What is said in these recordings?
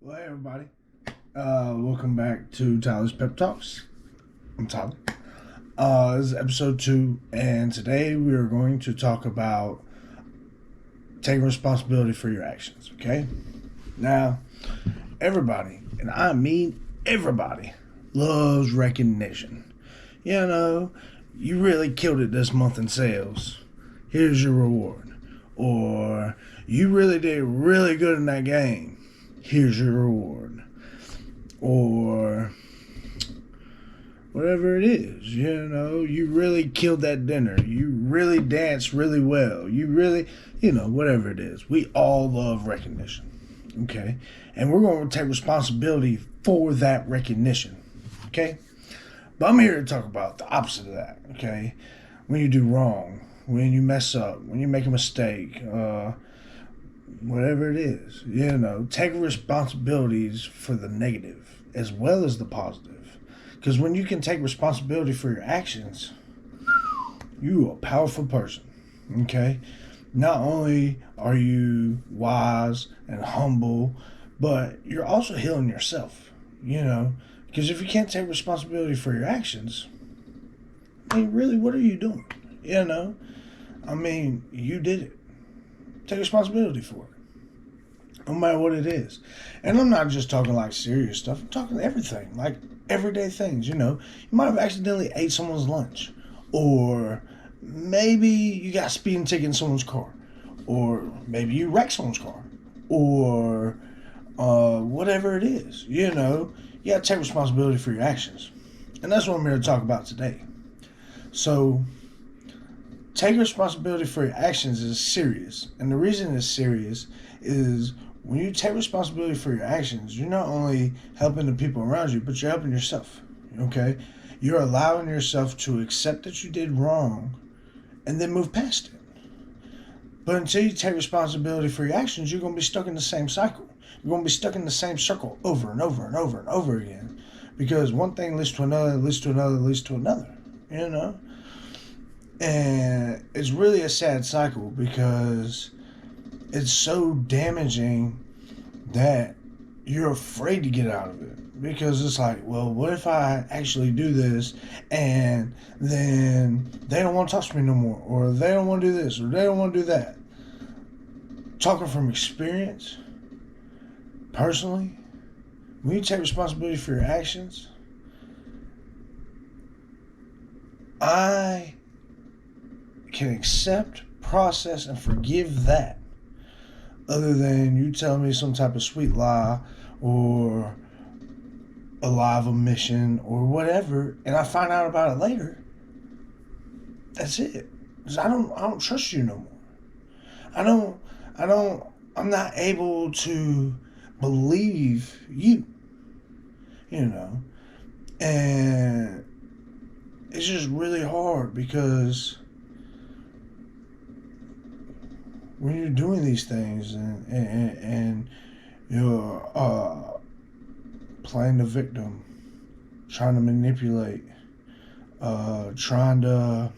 Well, hey everybody. Welcome back to Tyler's Pep Talks. I'm Tyler. This is episode 2, and today we are going to talk about taking responsibility for your actions, okay? Now, everybody, and I mean everybody, loves recognition. You know, you really killed it this month in sales. Here's your reward. Or, you really did really good in that game. Here's your reward. Or whatever it is, you really killed that dinner. You really danced really well. You really, whatever it is. We all love recognition, okay? And we're going to take responsibility for that recognition, okay? But I'm here to talk about the opposite of that, okay? When you do wrong, when you mess up, when you make a mistake, whatever it is, take responsibilities for the negative as well as the positive. Because when you can take responsibility for your actions, you are a powerful person, okay? Not only are you wise and humble, but you're also healing yourself, Because if you can't take responsibility for your actions, I mean, really, what are you doing? You did it. Take responsibility for it, no matter what it is. And I'm not just talking like serious stuff. I'm talking everything, like everyday things. You might have accidentally ate someone's lunch, or maybe you got a speeding ticket in someone's car, or maybe you wrecked someone's car, or whatever it is. You got to take responsibility for your actions, and that's what I'm here to talk about today. So, taking responsibility for your actions is serious. And the reason it's serious is when you take responsibility for your actions, you're not only helping the people around you, but you're helping yourself, okay? You're allowing yourself to accept that you did wrong and then move past it. But until you take responsibility for your actions, you're going to be stuck in the same cycle. You're going to be stuck in the same circle over and over and over and over again. Because one thing leads to another, leads to another, leads to another, And it's really a sad cycle because it's so damaging that you're afraid to get out of it. Because it's like, well, what if I actually do this and then they don't want to talk to me no more, or they don't want to do this, or they don't want to do that. Talking from experience, personally, when you take responsibility for your actions, I can accept, process, and forgive that, other than you tell me some type of sweet lie or a lie of omission or whatever, and I find out about it later. That's it. 'Cause I don't trust you no more. I'm not able to believe you. And it's just really hard because when you're doing these things and you're playing the victim, trying to manipulate, trying to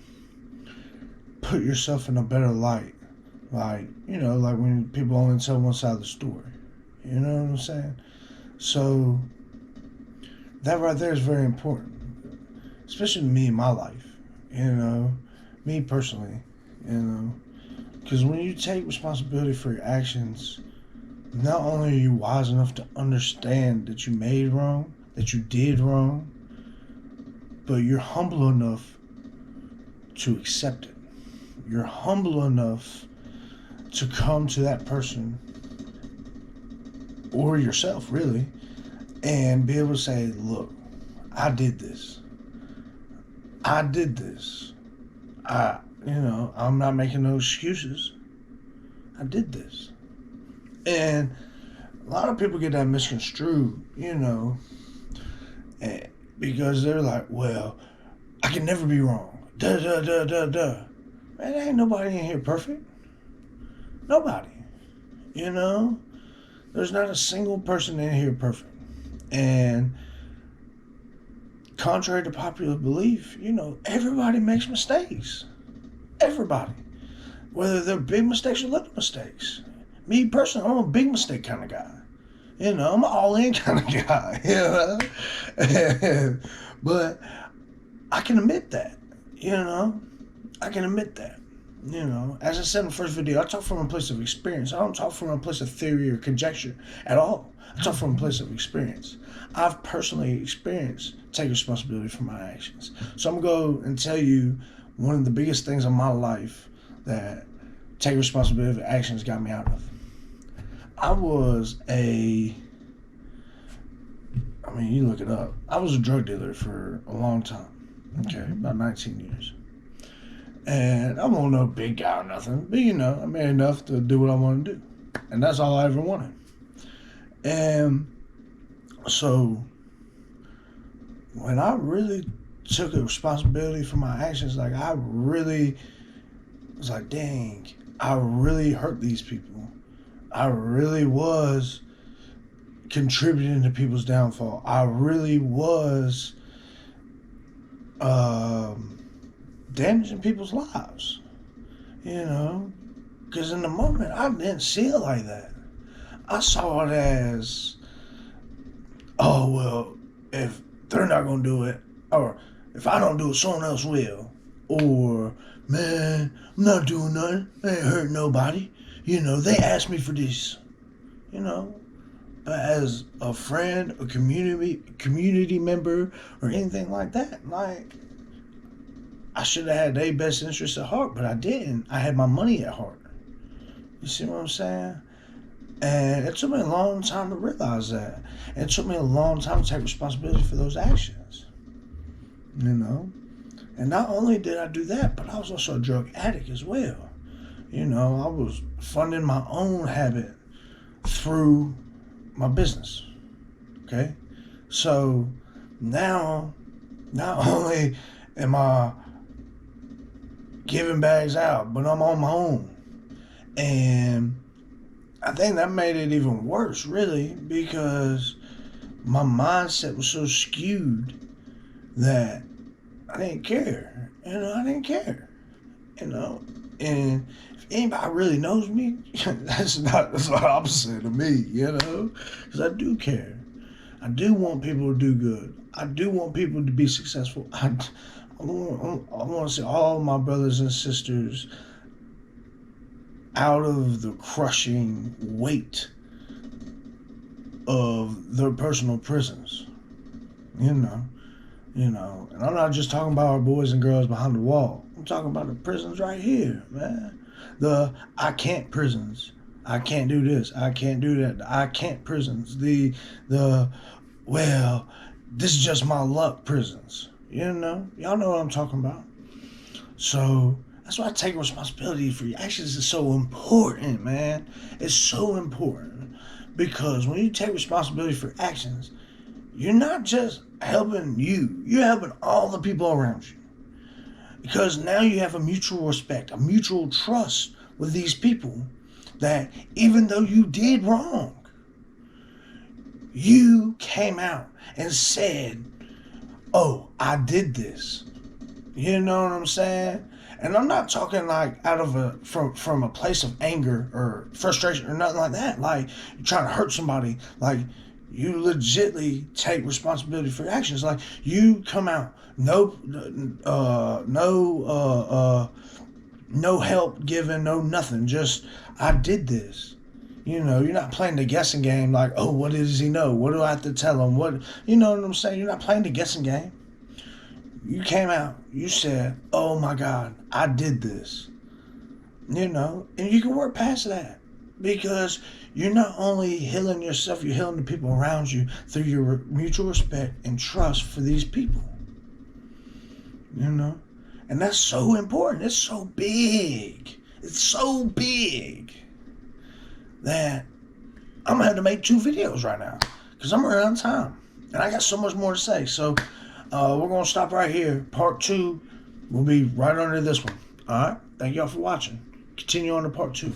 put yourself in a better light, like when people only tell one side of the story, you know what I'm saying? So that right there is very important, especially me in my life, me personally, because when you take responsibility for your actions, not only are you wise enough to understand that you made wrong, that you did wrong, but you're humble enough to accept it. You're humble enough to come to that person, or yourself, really, and be able to say, look, I did this. I'm not making no excuses. I did this. And a lot of people get that misconstrued, because they're like, well, I can never be wrong. Man, ain't nobody in here perfect. Nobody. There's not a single person in here perfect. And contrary to popular belief, everybody makes mistakes. Everybody. Whether they're big mistakes or little mistakes. Me personally, I'm a big mistake kind of guy. You know, I'm an all-in kind of guy, you know. But I can admit that, you know. I can admit that. You know, as I said in the first video, I talk from a place of experience. I don't talk from a place of theory or conjecture at all. I talk from a place of experience. I've personally experienced take responsibility for my actions. So I'm going to go and tell you one of the biggest things in my life that take responsibility for actions got me out of. I mean, you look it up. I was a drug dealer for a long time. Okay, about 19 years. And I wasn't no big guy or nothing, but you know, I made enough to do what I wanted to do. And that's all I ever wanted. And so when I really took a responsibility for my actions, like I really was like, dang, I really hurt these people. I really was contributing to people's downfall. I really was damaging people's lives, you know, because in the moment I didn't see it like that. I saw it as, oh well, if they're not gonna do it, or if I don't do it, someone else will, or man, I'm not doing nothing, I ain't hurt nobody, you know, they asked me for this, you know. But as a friend, a community member, or anything like that, like, I should have had their best interests at heart, but I didn't. I had my money at heart. You see what I'm saying? And it took me a long time to realize that. And it took me a long time to take responsibility for those actions. You know? And not only did I do that, but I was also a drug addict as well. You know, I was funding my own habit through my business. Okay? So now, not only am I giving bags out, but I'm on my own. And I think that made it even worse, really, because my mindset was so skewed that I didn't care. You know, I didn't care. You know, and if anybody really knows me, that's the opposite of me, you know, because I do care. I do want people to do good. I do want people to be successful. I want to see all my brothers and sisters out of the crushing weight of their personal prisons. You know, and I'm not just talking about our boys and girls behind the wall. I'm talking about the prisons right here, man. The I can't prisons. I can't do this. I can't do that. I can't prisons. Well, this is just my luck prisons. You know, y'all know what I'm talking about. So that's why taking responsibility for your actions is so important, man. It's so important because when you take responsibility for actions, you're not just helping you, you're helping all the people around you. Because now you have a mutual respect, a mutual trust with these people that even though you did wrong, you came out and said, oh, I did this. You know what I'm saying? And I'm not talking like out of from a place of anger or frustration or nothing like that. Like you're trying to hurt somebody. Like you legitly take responsibility for your actions. Like you come out, no help given, no nothing. Just I did this. You know, you're not playing the guessing game. Like, oh, what does he know? What do I have to tell him? What, you know what I'm saying? You're not playing the guessing game. You came out, you said, oh my God, I did this. You know, and you can work past that because you're not only healing yourself, you're healing the people around you through your mutual respect and trust for these people. You know, and that's so important. It's so big. It's so big that I'm going to have to make 2 videos right now because I'm running out of time and I got so much more to say. So, we're going to stop right here. Part 2 will be right under this one. All right? Thank y'all for watching. Continue on to part 2.